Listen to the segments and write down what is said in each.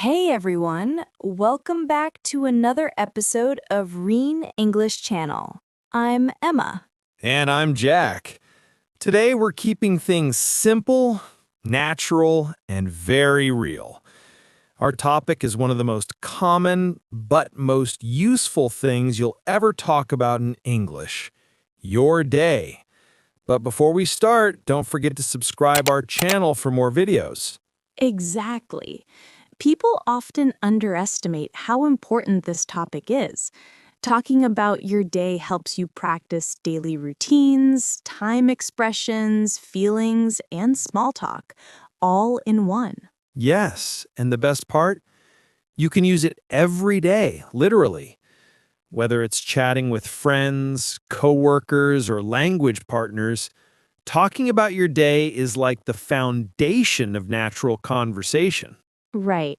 Hey everyone, welcome back to another episode of Reen English Channel. I'm Emma. And I'm Jack. Today we're keeping things simple, natural, and very real. Our topic is one of the most common but most useful things you'll ever talk about in English, your day. But before we start, don't forget to subscribe our channel for more videos. Exactly. People often underestimate how important this topic is. Talking about your day helps you practice daily routines, time expressions, feelings, and small talk, all in one. Yes, and the best part? You can use it every day, literally. Whether it's chatting with friends, coworkers, or language partners, talking about your day is like the foundation of natural conversation. Right.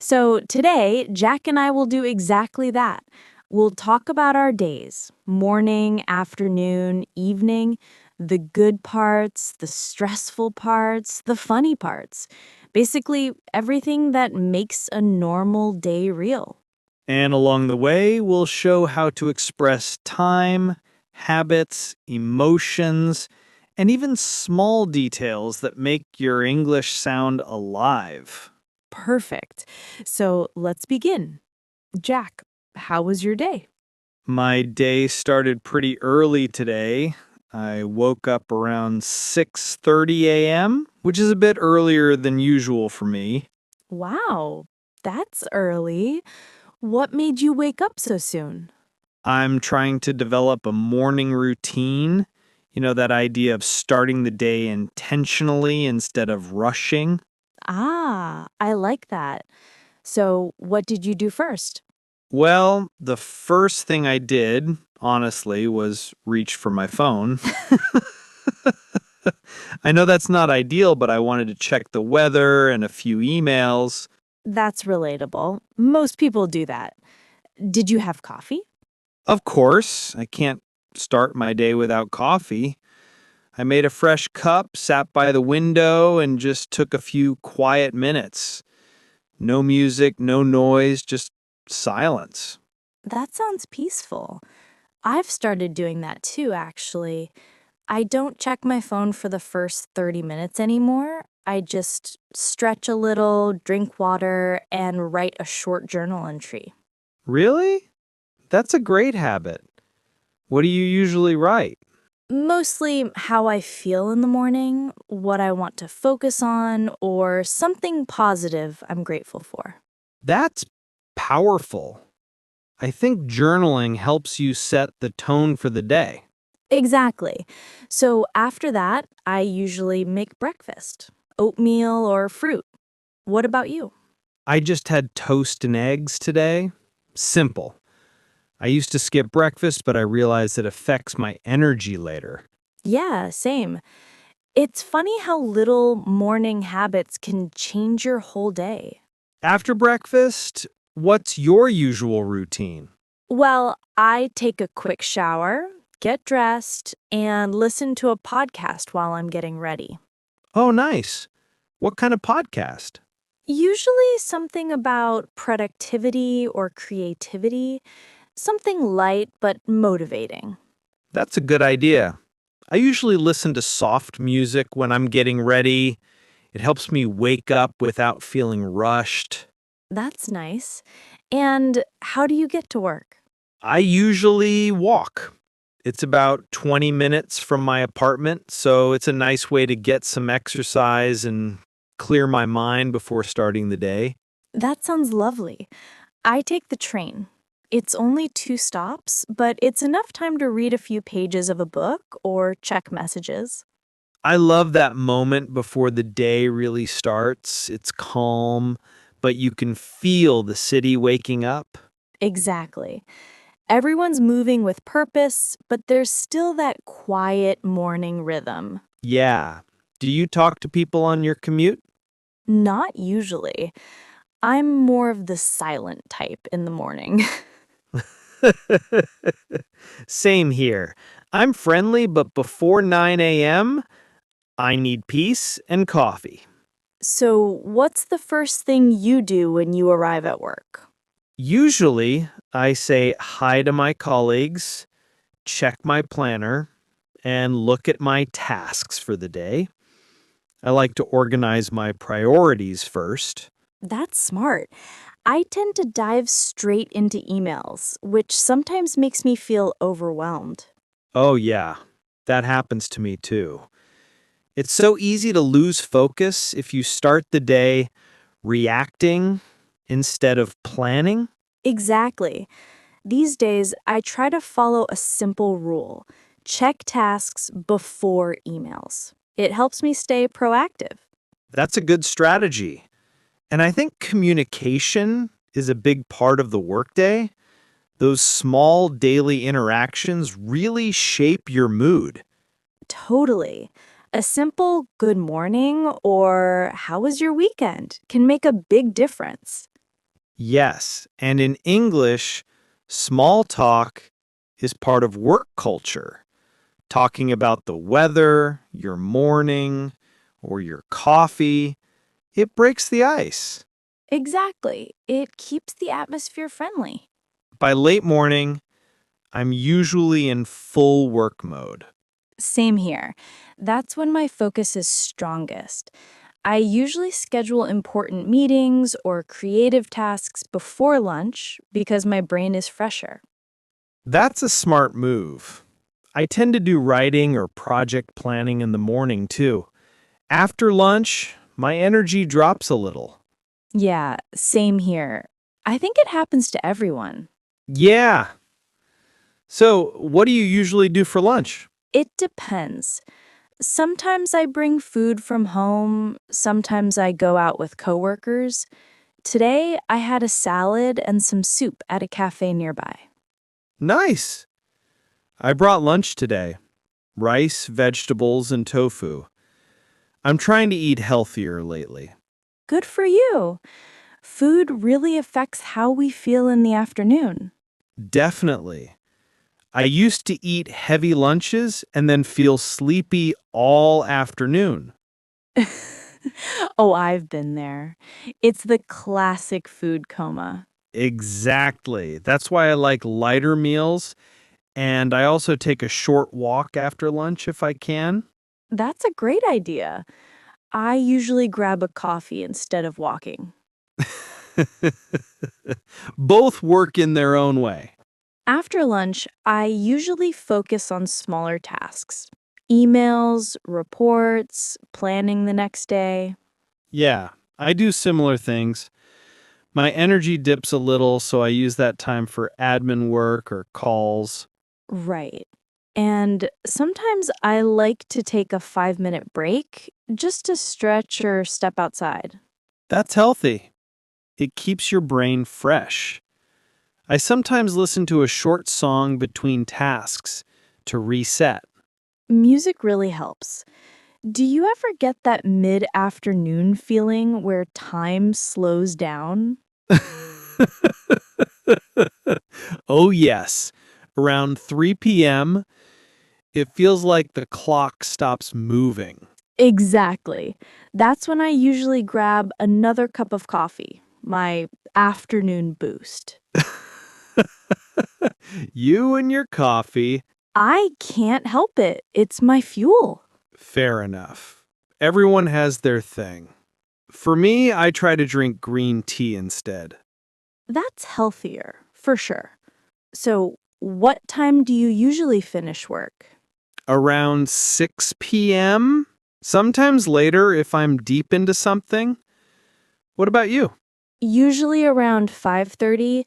So today, Jack and I will do exactly that. We'll talk about our days, morning, afternoon, evening, the good parts, the stressful parts, the funny parts. Basically, everything that makes a normal day real. And along the way, we'll show how to express time, habits, emotions, and even small details that make your English sound alive. Perfect. So let's begin. Jack, how was your day? My day started pretty early today. I woke up around 6:30 a.m., which is a bit earlier than usual for me. Wow, that's early. What made you wake up so soon? I'm trying to develop a morning routine. You know, that idea of starting the day intentionally instead of rushing. Ah, I like that. So, what did you do first? Well, the first thing I did, honestly, was reach for my phone. I know that's not ideal, but I wanted to check the weather and a few emails. That's relatable. Most people do that. Did you have coffee? Of course, I can't start my day without coffee. I made a fresh cup, sat by the window, and just took a few quiet minutes. No music, no noise, just silence. That sounds peaceful. I've started doing that too, actually. I don't check my phone for the first 30 minutes anymore. I just stretch a little, drink water, and write a short journal entry. Really? That's a great habit. What do you usually write? Mostly how I feel in the morning, what I want to focus on, or something positive I'm grateful for. That's powerful. I think journaling helps you set the tone for the day. Exactly. So after that, I usually make breakfast, oatmeal or fruit. What about you? I just had toast and eggs today. Simple. I used to skip breakfast, but I realized it affects my energy later. Yeah, same. It's funny how little morning habits can change your whole day. After breakfast, what's your usual routine? Well, I take a quick shower, get dressed, and listen to a podcast while I'm getting ready. Oh, nice. What kind of podcast? Usually something about productivity or creativity, something light but motivating. That's a good idea. I usually listen to soft music when I'm getting ready. It helps me wake up without feeling rushed. That's nice. And how do you get to work? I usually walk. It's about 20 minutes from my apartment, so it's a nice way to get some exercise and clear my mind before starting the day. That sounds lovely. I take the train. It's only 2 stops, but it's enough time to read a few pages of a book or check messages. I love that moment before the day really starts. It's calm, but you can feel the city waking up. Exactly. Everyone's moving with purpose, but there's still that quiet morning rhythm. Yeah. Do you talk to people on your commute? Not usually. I'm more of the silent type in the morning. Same here. I'm friendly, but before 9 a.m., I need peace and coffee. So, what's the first thing you do when you arrive at work? Usually, I say hi to my colleagues, check my planner, and look at my tasks for the day. I like to organize my priorities first. That's smart. I tend to dive straight into emails, which sometimes makes me feel overwhelmed. Oh, yeah, that happens to me too. It's so easy to lose focus if you start the day reacting instead of planning. Exactly. These days, I try to follow a simple rule: check tasks before emails. It helps me stay proactive. That's a good strategy. And I think communication is a big part of the workday. Those small daily interactions really shape your mood. Totally. A simple good morning or how was your weekend can make a big difference. Yes, and in English, small talk is part of work culture. Talking about the weather, your morning, or your coffee, it breaks the ice. Exactly. It keeps the atmosphere friendly. By late morning, I'm usually in full work mode. Same here. That's when my focus is strongest. I usually schedule important meetings or creative tasks before lunch because my brain is fresher. That's a smart move. I tend to do writing or project planning in the morning too. After lunch, my energy drops a little. Yeah, same here. I think it happens to everyone. Yeah. So, what do you usually do for lunch? It depends. Sometimes I bring food from home, sometimes I go out with coworkers. Today, I had a salad and some soup at a cafe nearby. Nice. I brought lunch today: rice, vegetables, and tofu. I'm trying to eat healthier lately. Good for you. Food really affects how we feel in the afternoon. Definitely. I used to eat heavy lunches and then feel sleepy all afternoon. Oh, I've been there. It's the classic food coma. Exactly. That's why I like lighter meals, and I also take a short walk after lunch if I can. That's a great idea. I usually grab a coffee instead of walking. Both work in their own way. After lunch, I usually focus on smaller tasks: emails, reports, planning the next day. Yeah, I do similar things. My energy dips a little, so I use that time for admin work or calls. Right. And sometimes I like to take a 5-minute break just to stretch or step outside. That's healthy. It keeps your brain fresh. I sometimes listen to a short song between tasks to reset. Music really helps. Do you ever get that mid afternoon feeling where time slows down? Oh, yes. Around 3 p.m., it feels like the clock stops moving. Exactly. That's when I usually grab another cup of coffee, my afternoon boost. You and your coffee. I can't help it. It's my fuel. Fair enough. Everyone has their thing. For me, I try to drink green tea instead. That's healthier, for sure. So, what time do you usually finish work? Around 6 p.m., sometimes later if I'm deep into something. What about you? Usually around 5:30.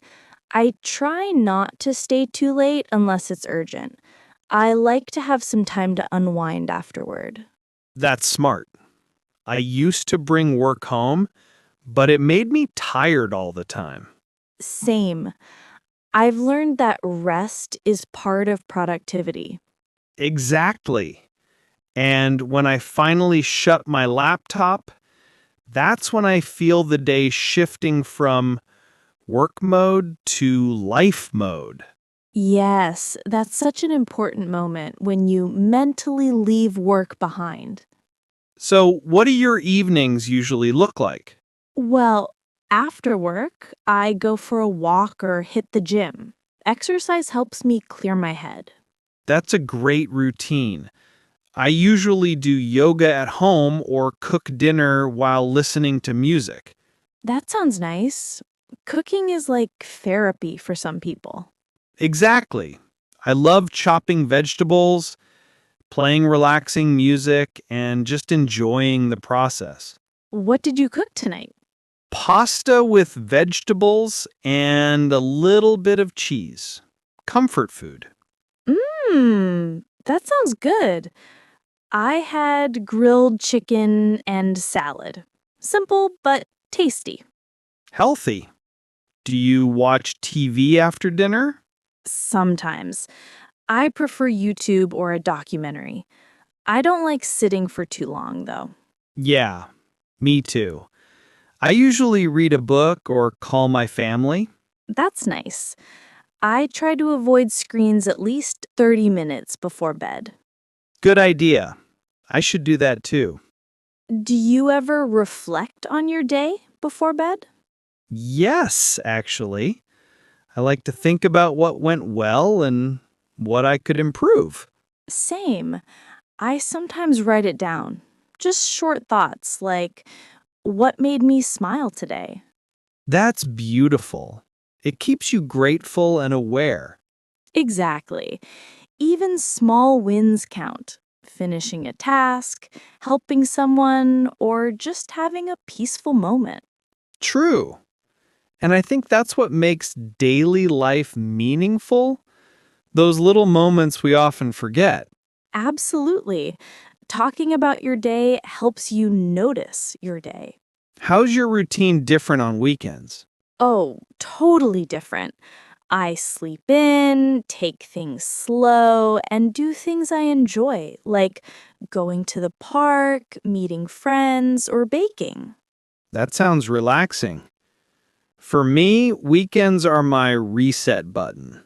I try not to stay too late unless it's urgent. I like to have some time to unwind afterward. That's smart. I used to bring work home, but it made me tired all the time. Same. I've learned that rest is part of productivity. Exactly. And when I finally shut my laptop, that's when I feel the day shifting from work mode to life mode. Yes, that's such an important moment when you mentally leave work behind. So, what do your evenings usually look like? Well, after work, I go for a walk or hit the gym. Exercise helps me clear my head. That's a great routine. I usually do yoga at home or cook dinner while listening to music. That sounds nice. Cooking is like therapy for some people. Exactly. I love chopping vegetables, playing relaxing music, and just enjoying the process. What did you cook tonight? Pasta with vegetables and a little bit of cheese. Comfort food. That sounds good. I had grilled chicken and salad. Simple but tasty. Healthy. Do you watch TV after dinner? Sometimes. I prefer YouTube or a documentary. I don't like sitting for too long, though. Yeah, me too. I usually read a book or call my family. That's nice. I try to avoid screens at least 30 minutes before bed. Good idea. I should do that too. Do you ever reflect on your day before bed? Yes, actually. I like to think about what went well and what I could improve. Same. I sometimes write it down. Just short thoughts like, what made me smile today? That's beautiful. It keeps you grateful and aware. Exactly. Even small wins count. Finishing a task, helping someone, or just having a peaceful moment. True. And I think that's what makes daily life meaningful. Those little moments we often forget. Absolutely. Talking about your day helps you notice your day. How's your routine different on weekends? Oh, totally different. I sleep in, take things slow, and do things I enjoy, like going to the park, meeting friends, or baking. That sounds relaxing. For me, weekends are my reset button.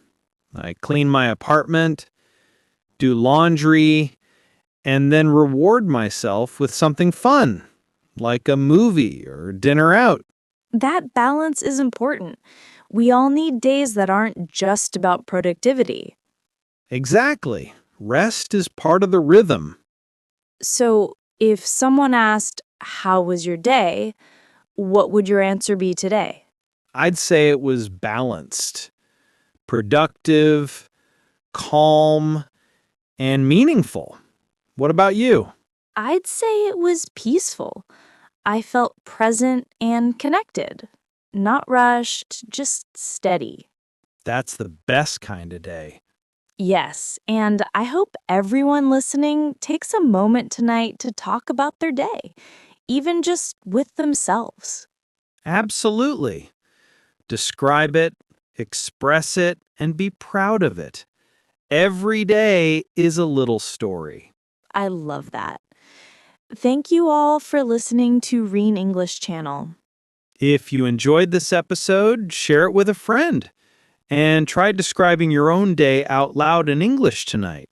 I clean my apartment, do laundry, and then reward myself with something fun, like a movie or dinner out. That balance is important. We all need days that aren't just about productivity. Exactly. Rest is part of the rhythm. So, if someone asked, how was your day? What would your answer be today? I'd say it was balanced, productive, calm, and meaningful. What about you? I'd say it was peaceful. I felt present and connected. Not rushed, just steady. That's the best kind of day. Yes, and I hope everyone listening takes a moment tonight to talk about their day, even just with themselves. Absolutely. Describe it, express it, and be proud of it. Every day is a little story. I love that. Thank you all for listening to Reen English Channel. If you enjoyed this episode, share it with a friend and try describing your own day out loud in English tonight.